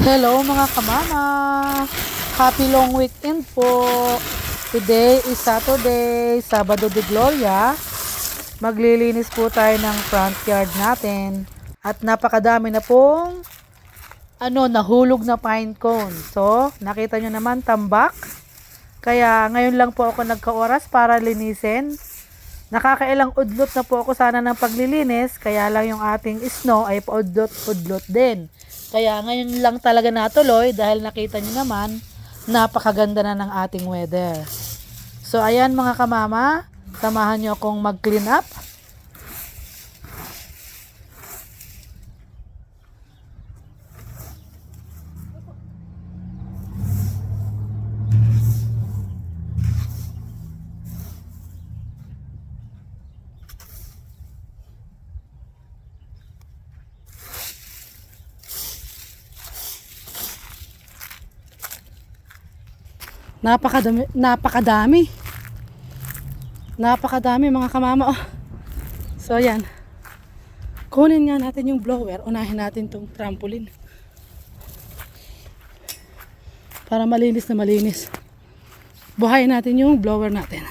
Hello mga kamama! Happy long weekend po! Today is Saturday, Sabado de Gloria. Maglilinis po tayo ng front yard natin. At napakadami na pong nahulog na pine cone. So, nakita nyo naman tambak. Kaya ngayon lang po ako nagka-oras para linisin. Nakakailang udlot na po ako sana ng paglilinis. Kaya lang yung ating snow ay paudlot-udlot din. Kaya ngayon lang talaga natuloy dahil nakita nyo naman, napakaganda na ng ating weather. So ayan mga kamama, samahan nyo akong mag-clean up. Napakadami mga kamama. Oh. So ayan. Kunin nga natin yung blower. Unahin natin tong trampoline. Para malinis na malinis. Buhayin natin yung blower natin.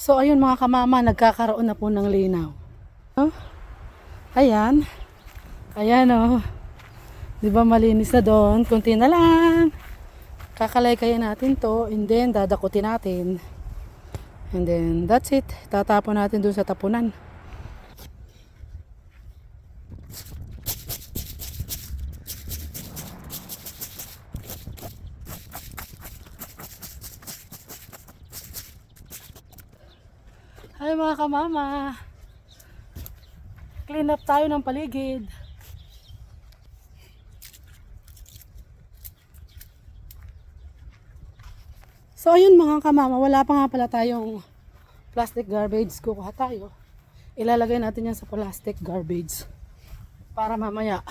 So ayun mga kamama, nagkakaroon na po ng linaw. Oh, ayan. Ayan oh. 'Di ba malinis na doon? Kunti na lang. Kakalay-kayan natin 'to and then dadakutin natin. And then that's it. Tatapon natin doon sa tapunan. Hi mga kamama. Clean up tayo ng paligid. So ayun mga kamama, wala pa nga pala tayong plastic garbage. Kukuha tayo. Ilalagay natin yan sa plastic garbage. Para mamaya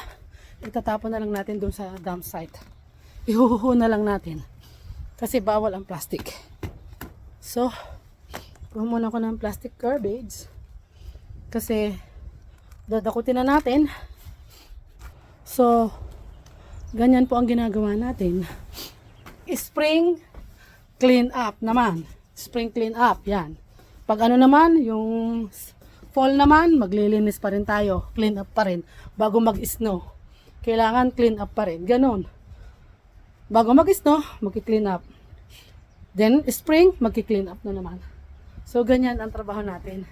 itatapon na lang natin doon sa dump site. Ihuhuho na lang natin. Kasi bawal ang plastic. So, kuha muna ko ng plastic garbage. Kasi, dadakutin na natin. So, ganyan po ang ginagawa natin. Spring clean up naman. Spring clean up, yan. Pag ano naman, yung fall naman, maglilinis pa rin tayo. Clean up pa rin. Bago mag-snow. Kailangan clean up pa rin. Ganon. Bago mag-snow, mag-clean up. Then, spring, mag-clean up na naman. So, ganyan ang trabaho natin.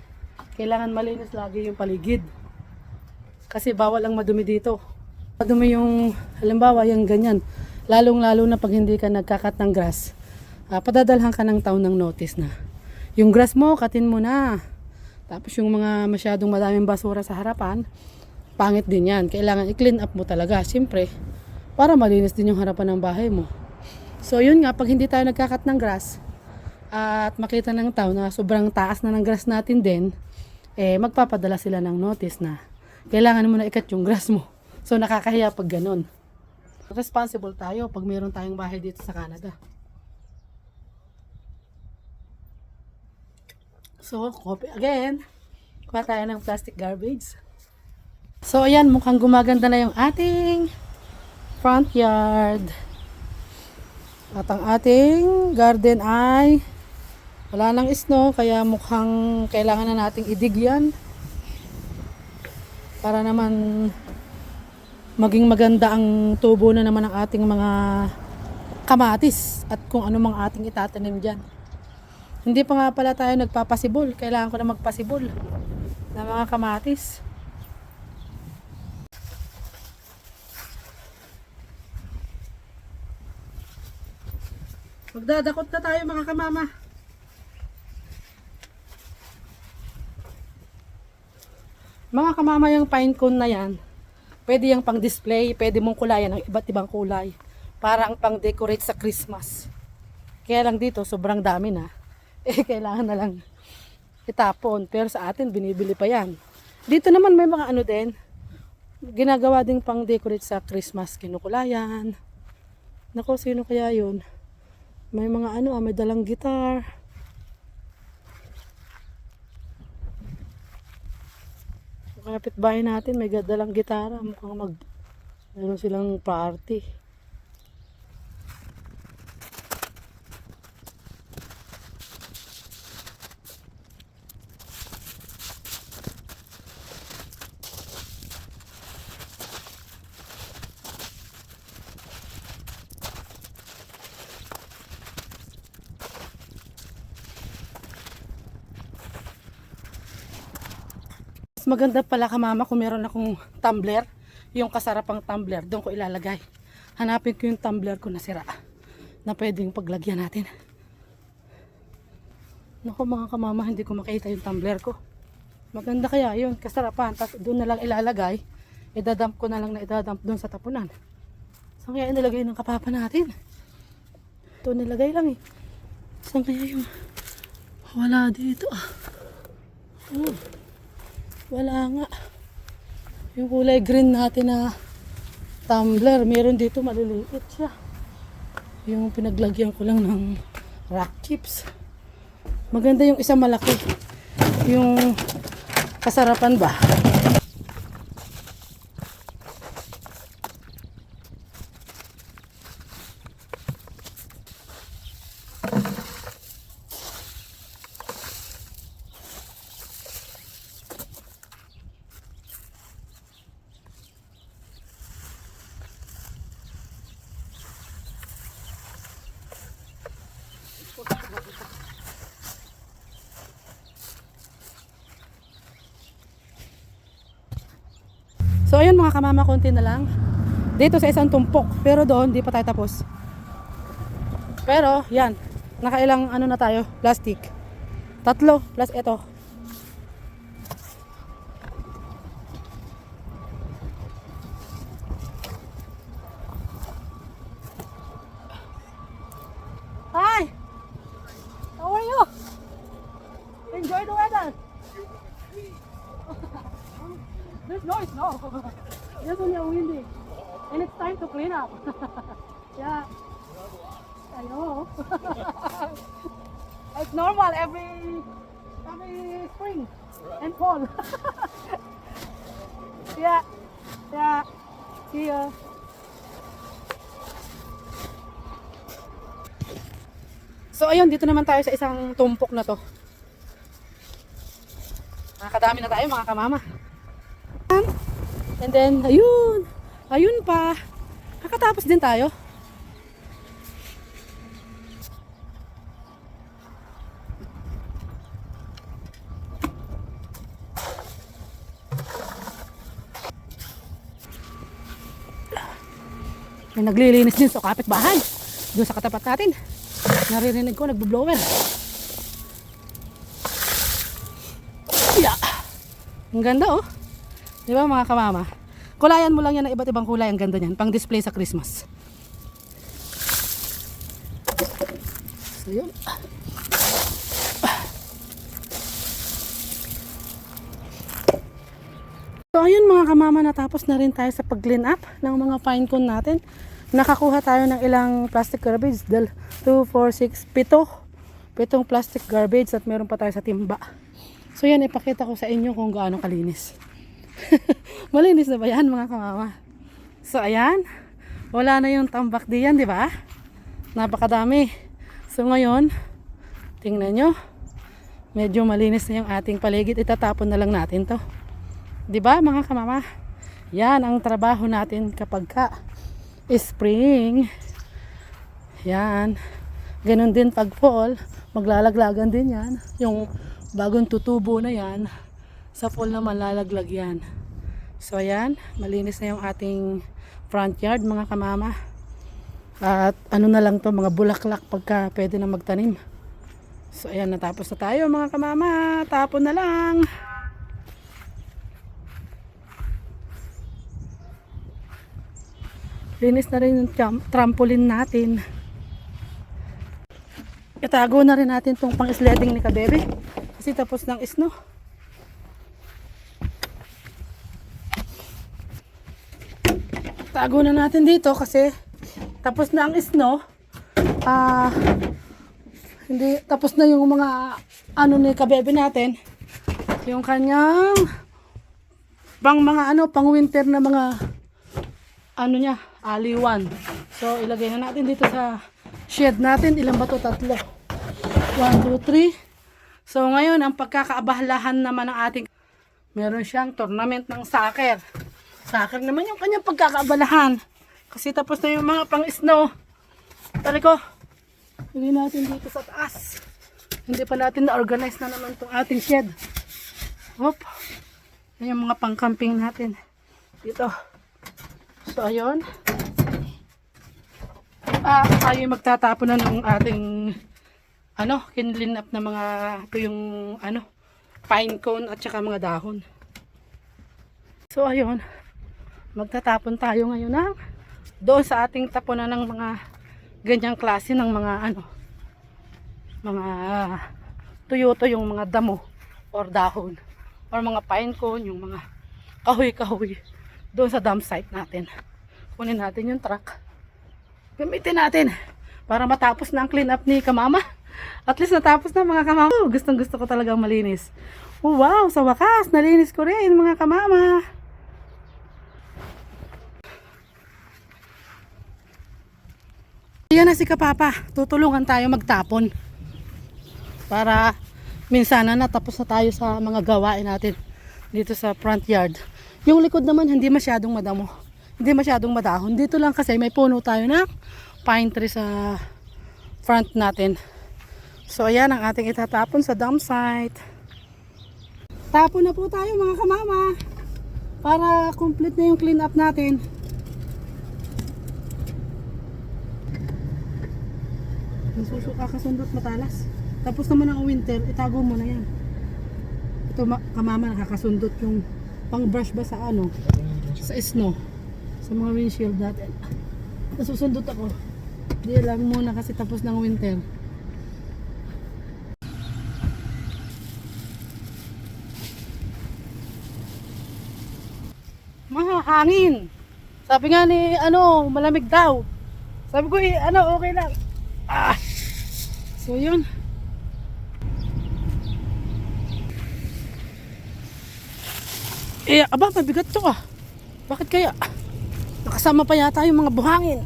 Kailangan malinis lagi yung paligid. Kasi bawal ang madumi dito. Madumi yung, halimbawa, yung ganyan. Lalong-lalo na pag hindi ka nagkakat ng grass. Padadalhan ka ng taon ng notice na. Yung grass mo, katin mo na. Tapos yung mga masyadong madaming basura sa harapan, pangit din yan. Kailangan i-clean up mo talaga. Siyempre, para malinis din yung harapan ng bahay mo. So yun nga, pag hindi tayo nagkakat ng grass at makita ng tao na sobrang taas na ng grass natin din, magpapadala sila ng notice na kailangan mo na ikat yung grass mo. So nakakahiya pag ganun. Responsible tayo pag mayroon tayong bahay dito sa Canada. So, copy again. Kuha tayo ng plastic garbage. So ayan, mukhang gumaganda na yung ating front yard. At ang ating garden ay wala nang snow, kaya mukhang kailangan na nating idig yan. Para naman maging maganda ang tubo na naman ng ating mga kamatis at kung ano mang ating itatanim dyan. Hindi pa nga pala tayo nagpapasibol. Kailangan ko na magpasibol ng mga kamatis. Magdadakot na tayo mga kamama. Mga kamama, yung pine cone na yan, pwede yung pang display, pwede mong kulayan ng iba't ibang kulay. Parang pang decorate sa Christmas. Kaya lang dito, sobrang dami na. Kailangan na lang itapon. Pero sa atin, binibili pa yan. Dito naman may mga ano din, ginagawa din pang decorate sa Christmas, kinukulayan. Nako, sino kaya yun? May mga ano, may dalang gitar. Kapitbahay natin, may dalang gitara. Mukhang meron silang party. Maganda pala kamama kung meron akong tumbler, yung kasarapang tumbler, doon ko ilalagay. Hanapin ko yung tumbler ko na sira na pwedeng paglagyan natin. Naku mga kamama, hindi ko makita yung tumbler ko. Maganda kaya yun, kasarapan, tapos doon na lang ilalagay. Idadump ko na lang na idadump doon sa tapunan. Saan kaya inilagay ng kapapa natin? Ito nilagay lang eh. Saan kaya yung wala dito ah. Wala nga. Yung kulay green natin na tumbler, meron dito maliliit siya. Yung pinaglagyan ko lang ng rock chips. Maganda yung isa malaki. Yung kasarapan ba? So ayun mga kamama, konti na lang dito sa isang tumpok, pero doon di pa tayo tapos. Pero yan, nakailang ano na tayo, plastic 3 plus ito. Hi, how are you? Enjoy the weather. There's no snow. It's only windy. And it's time to clean up. Yeah. I know. It's normal every spring and fall. Yeah. Yeah. See ya. So ayun, dito naman tayo sa isang tumpok na to. Nakakadami na tayo mga kamama. And then, ayun. Ayun pa. Nakatapos din tayo. May naglilinis din sa kapitbahay. Doon sa katapat natin. Naririnig ko, nagbo-blower. Yeah. Ang ganda oh. Di ba mga kamama? Kulayan mo lang yan ng iba't ibang kulay. Ang ganda niyan. Pang display sa Christmas. So yun. So ayun mga kamama, natapos na rin tayo sa pag-clean up ng mga pine cone natin. Nakakuha tayo ng ilang plastic garbage. 2, 4, 6, 7 plastic garbage at meron pa tayo sa timba. So yan, ipakita ko sa inyo kung gaano kalinis. Malinis na ba yan mga kamama? So ayan, wala na yung tambak diyan, di ba? Napakadami. So ngayon, tingnan nyo, medyo malinis na yung ating paligid. Itatapon na lang natin to. Di ba mga kamama? Yan ang trabaho natin kapag spring. Yan. Ganun din pag fall, maglalaglagan din yan. Yung bagong tutubo na yan, sa fall naman lalaglag yan. So ayan, malinis na yung ating front yard mga kamama. At ano na lang to, mga bulaklak pagka pwede na magtanim. So ayan, natapos na tayo mga kamama. Tapon na lang. Linis na rin yung trampoline natin. Itago na rin natin tong pang-sledding ni Kabebe. Kasi tapos ng snow. Tago na natin dito kasi tapos na ang snow. Hindi tapos na yung mga ano ni Kabebe natin. Yung kanyang pang winter na mga ano niya, aliwan. So ilagay na natin dito sa shed natin. Ilan ba to? 3. 1, 2, 3. So ngayon ang pagkakaabalahan naman ng ating, meron siyang tournament ng soccer. Soccer naman yung kanyang pagkakaabalahan. Kasi tapos na yung mga pang snow. Tali ko, hindi natin dito sa taas. Hindi pa natin na-organize na naman itong ating shed. Hop. Yan yung mga pang-camping natin. Dito. So ayun. Tayo magtatapon na ng ating kinlin up na mga ito yung pine cone at saka mga dahon. So ayun, magtatapon tayo ngayon ng doon sa ating tapunan ng mga ganyang klase ng mga mga tuyo-tuyo, yung mga damo or dahon or mga pine cone, yung mga kahoy-kahoy doon sa dump site natin. Kunin natin yung truck, gamitin natin para matapos na ang clean up ni Kamama. At least natapos na mga kamama. Gustong gusto ko talagang malinis. Oh, wow, sa wakas nalinis ko rin mga kamama. Yan na si Kapapa, tutulungan tayo magtapon para minsan na tapos na tayo sa mga gawain natin dito sa front yard. Yung likod naman hindi masyadong madamo, hindi masyadong madahon. Dito lang kasi may puno tayo ng pine tree sa front natin. So ayan ang ating itatapon sa dump site. Tapon na po tayo mga kamama para complete na yung clean up natin. Nasusuka kasundot matalas. Tapos naman ang winter, itago mo na yan. Ito kamama, nakakasundot yung pang brush ba sa sa snow, sa mga windshield natin. Nasusundot ako. Di lang muna kasi tapos ng winter. Mahahangin sa Sabi nga ni, malamig daw. Sabi ko, okay lang. So, yun. Mabigat to ah. Bakit kaya? Nakasama pa yata yung mga buhangin.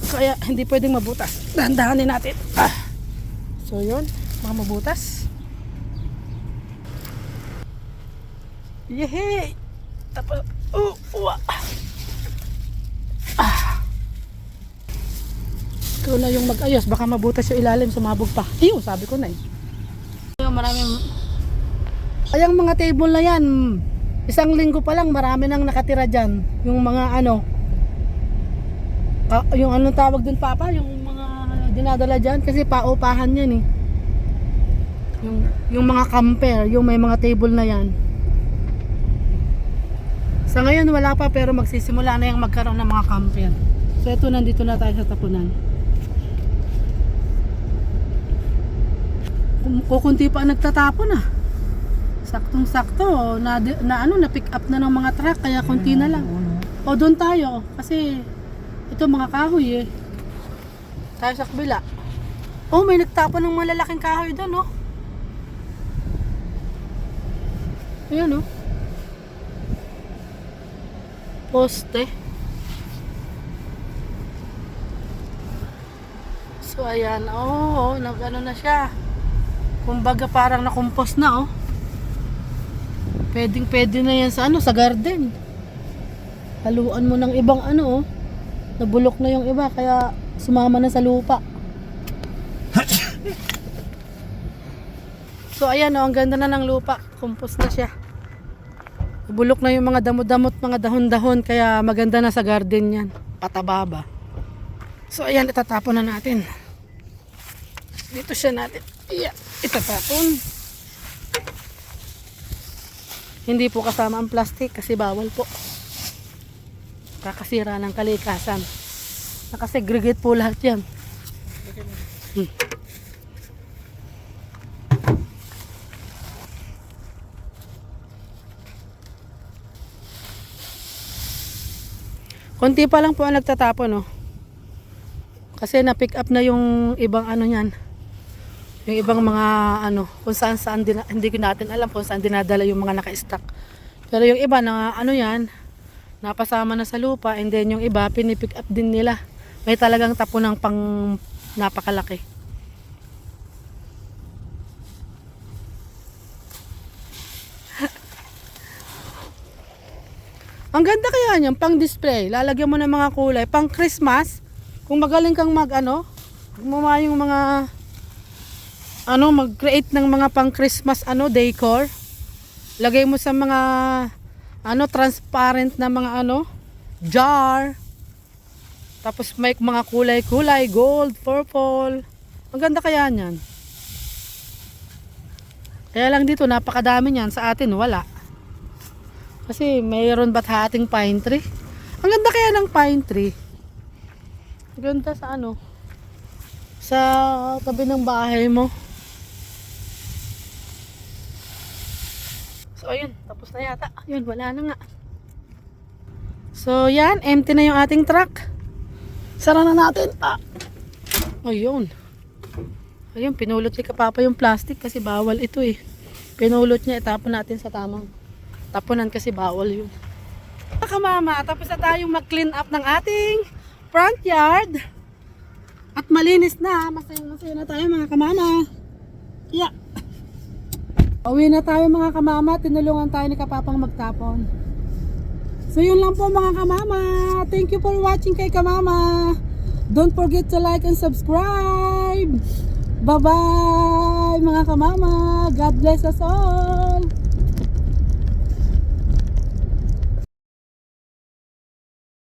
Kaya hindi pwedeng mabutas. Dahan-dahanin natin. So yun, mga mabutas. Yehey! Tapos, ikaw na yung mag-ayos. Baka mabutas yung ilalim, sumabog pa. Ayun, sabi ko na eh. Maraming... Ayang mga table na yan, isang linggo pa lang marami nang nakatira dyan. Yung mga yung anong tawag dun papa, yung mga dinadala dyan, kasi paupahan yan eh. Yung mga camper, yung may mga table na yan. Sa ngayon wala pa, pero magsisimula na yung magkaroon ng mga camper. So ito, nandito na tayo sa tapunan. Kukunti pa nagtatapon ah. Saktong sakto na pick up na ng mga truck, kaya konti na lang. O doon tayo kasi ito mga kahoy eh. Tayo sa kabila. May nagtapon ng malalaking kahoy doon Ayan poste. So ayan, nag-ano na siya. Kumbaga parang nakumpos na Pwede na yan sa sa garden. Haluan mo ng ibang nabulok na yung iba kaya sumama na sa lupa. So ayan ang ganda na ng lupa. Kumpos na siya. Nabulok na yung mga damot-damot, mga dahon-dahon, kaya maganda na sa garden yan. Pataba ba? So ayan, itatapon na natin. Dito siya natin. Itatapon. Hindi po kasama ang plastic kasi bawal po. Kakasira ng kalikasan. Nakasegregate po lahat yan. Konti pa lang po ang nagtatapon kasi na-pick up na yung ibang niyan. Yung ibang mga kung saan hindi ko natin alam kung saan dinadala yung mga naka-stock. Pero yung iba na yan, napasama na sa lupa, and then yung iba pinipick up din nila. May talagang tapunang pang napakalaki. Ang ganda kaya niyan, pang display. Lalagyan mo ng mga kulay, pang Christmas. Kung magaling kang gumawa yung mga mag-create ng mga pang Christmas decor. Lagay mo sa mga transparent na mga jar. Tapos may mga kulay-kulay, gold, purple. Ang ganda kaya niyan. Kaya lang dito napakadami niyan, sa atin wala. Kasi mayroon ba't hating pine tree? Ang ganda kaya ng pine tree. Ang ganda sa sa tabi ng bahay mo. So ayun, tapos na yata. Ayun, wala na nga. So yan, empty na yung ating truck. Sara na natin. Ayun. Ayun, pinulot ni Kapapa yung plastic kasi bawal ito eh. Pinulot niya, itapon natin sa tamang tapunan kasi bawal yun. Kamama, tapos na tayong mag-clean up ng ating front yard. At malinis na. Masaya na tayo mga kamama. Yeah. Uwi na tayo mga kamama. Tinulungan tayo ni Kapapang magtapon. So yun lang po mga kamama. Thank you for watching kay kamama. Don't forget to like and subscribe. Bye bye mga kamama. God bless us all.